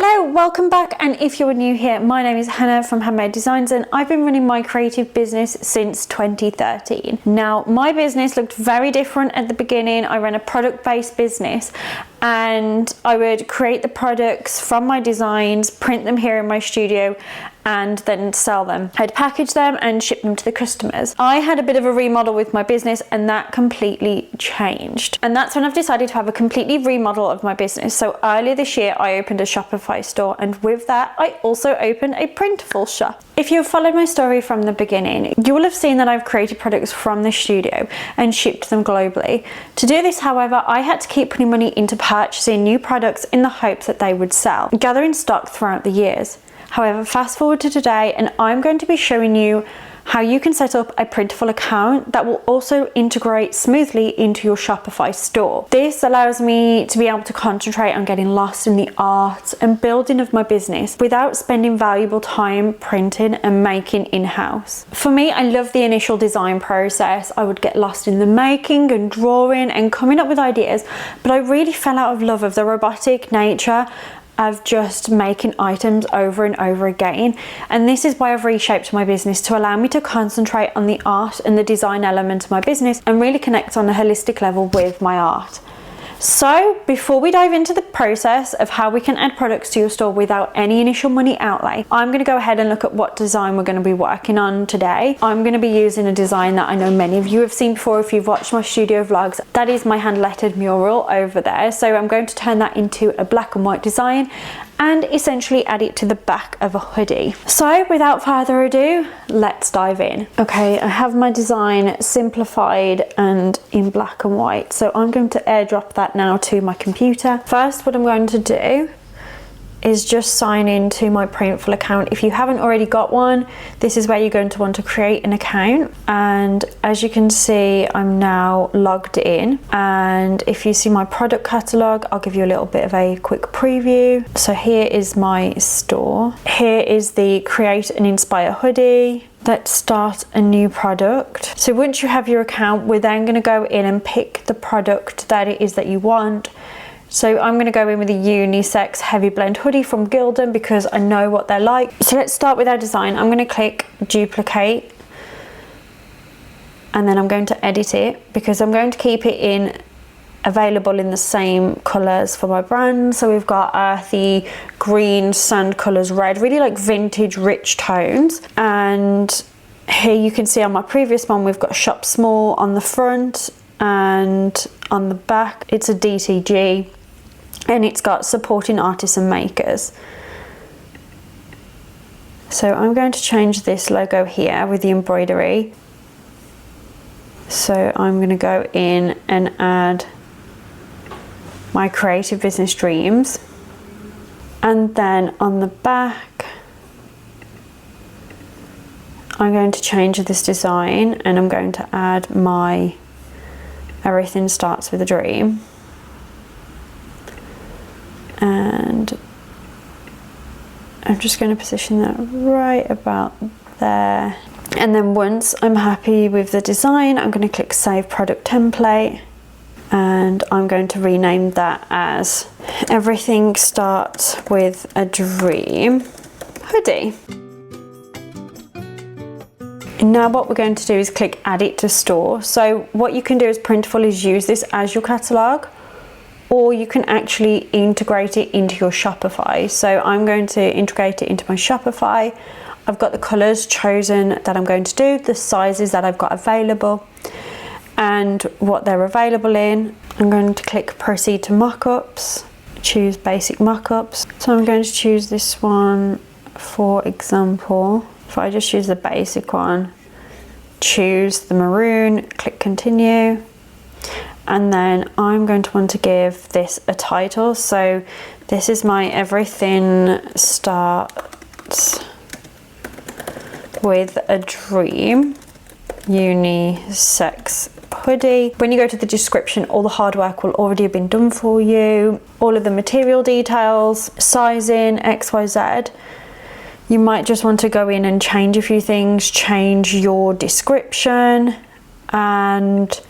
Hello, welcome back, and if you're new here, my name is Hannah from Handmade Designs and I've been running my creative business since 2013. Now, my business looked very different at the beginning. I ran a product-based business and I would create the products from my designs, print them here in my studio and then sell them. I'd package them and ship them to the customers. I had a bit of a remodel with my business and that completely changed. And that's when I've decided to have a completely remodel of my business. So earlier this year, I opened a Shopify store, and with that, I also opened a Printful shop. If you've followed my story from the beginning, you will have seen that I've created products from the studio and shipped them globally. To do this, however, I had to keep putting money into purchasing new products in the hopes that they would sell, gathering stock throughout the years. However, fast forward to today and I'm going to be showing you how you can set up a Printful account that will also integrate smoothly into your Shopify store. This allows me to be able to concentrate on getting lost in the art and building of my business without spending valuable time printing and making in-house. For me, I love the initial design process. I would get lost in the making and drawing and coming up with ideas, but I really fell out of love of the robotic nature of just making items over and over again, and this is why I've reshaped my business to allow me to concentrate on the art and the design element of my business and really connect on a holistic level with my art. So before we dive into the process of how we can add products to your store without any initial money outlay, I'm going to go ahead and look at what design we're going to be working on today. I'm going to be using a design that I know many of you have seen before if you've watched my studio vlogs. That is my hand lettered mural over there. So I'm going to turn that into a black and white design and essentially add it to the back of a hoodie. So without further ado, let's dive in. Okay, I have my design simplified and in black and white. So I'm going to airdrop that now to my computer. First, what I'm going to do is just sign into my Printful account. If you haven't already got one, this is where you're going to want to create an account. And as you can see, I'm now logged in. And if you see my product catalog, I'll give you a little bit of a quick preview. So here is my store. Here is the create and inspire hoodie. Let's start a new product. So once you have your account, we're then going to go in and pick the product that it is that you want. So I'm going to go in with a unisex heavy blend hoodie from Gildan because I know what they're like. So let's start with our design. I'm going to click duplicate and then I'm going to edit it because I'm going to keep it in available in the same colors for my brand. So we've got earthy green, sand colors, red, really like vintage rich tones. And here you can see on my previous one, we've got shop small on the front and on the back it's a DTG. And it's got supporting artists and makers. So I'm going to change this logo here with the embroidery. So I'm going to go in and add my creative business dreams. And then on the back, I'm going to change this design and I'm going to add my everything starts with a dream. And I'm just going to position that right about there. And then once I'm happy with the design, I'm going to click Save Product Template. And I'm going to rename that as Everything Starts with a Dream Hoodie. And now what we're going to do is click Add It to Store. So what you can do as Printful is use this as your catalogue, or you can actually integrate it into your Shopify. So I'm going to integrate it into my Shopify. I've got the colors chosen that I'm going to do, the sizes that I've got available, and what they're available in. I'm going to click Proceed to Mockups, choose Basic Mockups. So I'm going to choose this one, for example. If I just choose the basic one, choose the maroon, click Continue. And then I'm going to want to give this a title. So this is my Everything Starts with a Dream unisex hoodie. When you go to the description, all the hard work will already have been done for you. All of the material details, sizing, XYZ. You might just want to go in and change a few things, change your description, and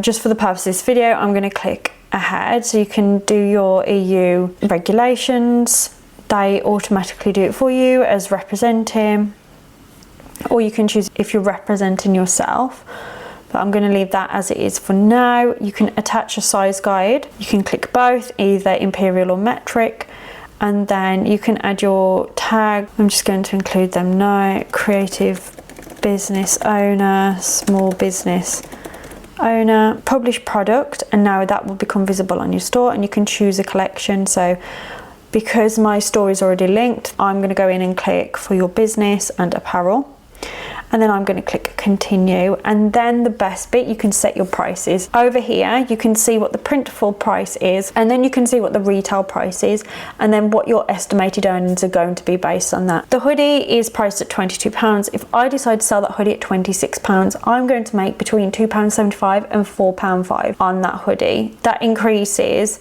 just for the purpose of this video, I'm going to click ahead, so you can do your EU regulations. They automatically do it for you as representing, or you can choose if you're representing yourself, but I'm going to leave that as it is for now. You can attach a size guide. You can click both, either imperial or metric, and then you can add your tag. I'm just going to include them now. Creative business owner, small business owner, publish product, and now that will become visible on your store, and you can choose a collection. So because my store is already linked, I'm going to go in and click for your business and apparel, and then I'm going to click continue. And then the best bit, you can set your prices. Over here you can see what the Printful price is, and then you can see what the retail price is, and then what your estimated earnings are going to be based on that. The hoodie is priced at £22. If I decide to sell that hoodie at £26, I'm going to make between £2.75 and £4.5 on that hoodie. That increases.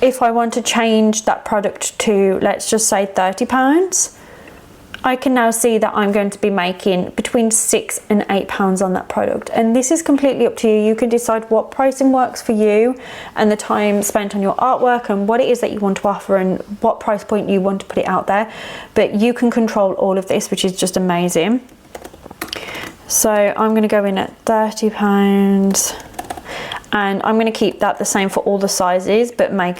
If I want to change that product to, let's just say £30, I can now see that I'm going to be making between £6 and £8 on that product. And this is completely up to you. You can decide what pricing works for you and the time spent on your artwork and what it is that you want to offer and what price point you want to put it out there. But you can control all of this, which is just amazing. So I'm going to go in at £30, and I'm going to keep that the same for all the sizes, but make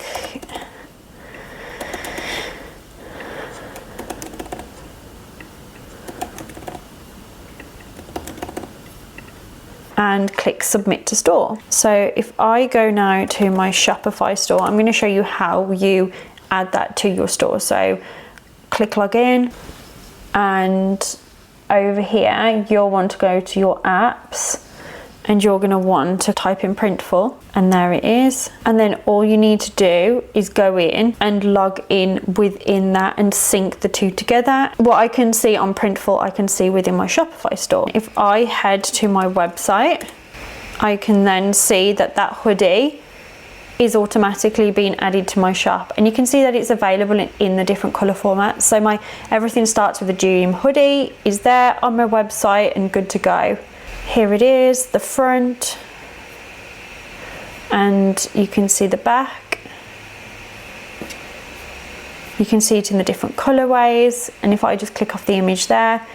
and click submit to store. So if I go now to my Shopify store, I'm going to show you how you add that to your store. So click login, and over here you'll want to go to your apps, and you're going to want to type in Printful, and there it is. And then all you need to do is go in and log in within that and sync the two together. What I can see on Printful, I can see within my Shopify store. If I head to my website, I can then see that that hoodie is automatically being added to my shop, and you can see that it's available in the different color formats. So my everything starts with a dream hoodie is there on my website and good to go. Here it is, the front, and you can see the back. You can see it in the different colorways, and if I just click off the image there,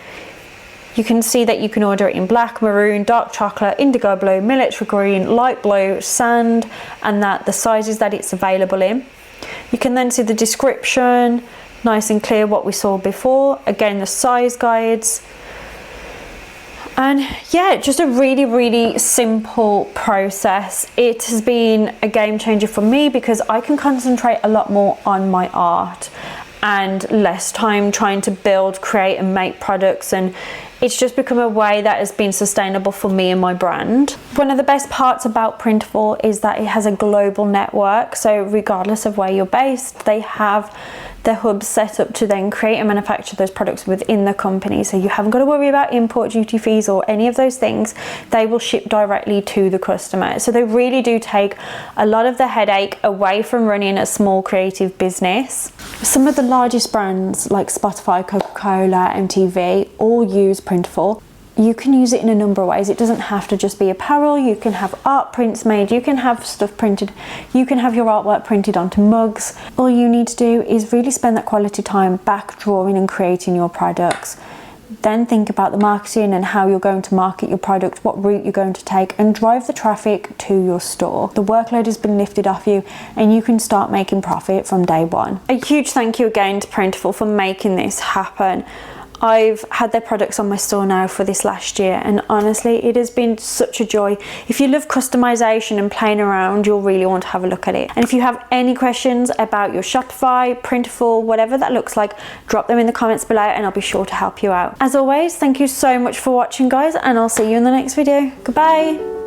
you can see that you can order it in black, maroon, dark chocolate, indigo blue, military green, light blue, sand, and that the sizes that it's available in. You can then see the description, nice and clear, what we saw before. Again, the size guides. And yeah, just a really, really simple process. It has been a game changer for me because I can concentrate a lot more on my art and less time trying to build, create and make products, and it's just become a way that has been sustainable for me and my brand. One of the best parts about Printful is that it has a global network, so regardless of where you're based, they have their hubs set up to then create and manufacture those products within the company, so you haven't got to worry about import duty fees or any of those things. They will ship directly to the customer, so they really do take a lot of the headache away from running a small creative business. Some of the largest brands like Spotify, Coca-Cola, MTV all use Printful. You can use it in a number of ways. It doesn't have to just be apparel. You can have art prints made, you can have stuff printed, you can have your artwork printed onto mugs. All you need to do is really spend that quality time back drawing and creating your products. Then think about the marketing and how you're going to market your product, what route you're going to take, and drive the traffic to your store. The workload has been lifted off you and you can start making profit from day one. A huge thank you again to Printful for making this happen. I've had their products on my store now for this last year, and honestly it has been such a joy. If you love customization and playing around, you'll really want to have a look at it. And if you have any questions about your Shopify, Printful, whatever that looks like, drop them in the comments below and I'll be sure to help you out. As always, thank you so much for watching guys, and I'll see you in the next video. Goodbye.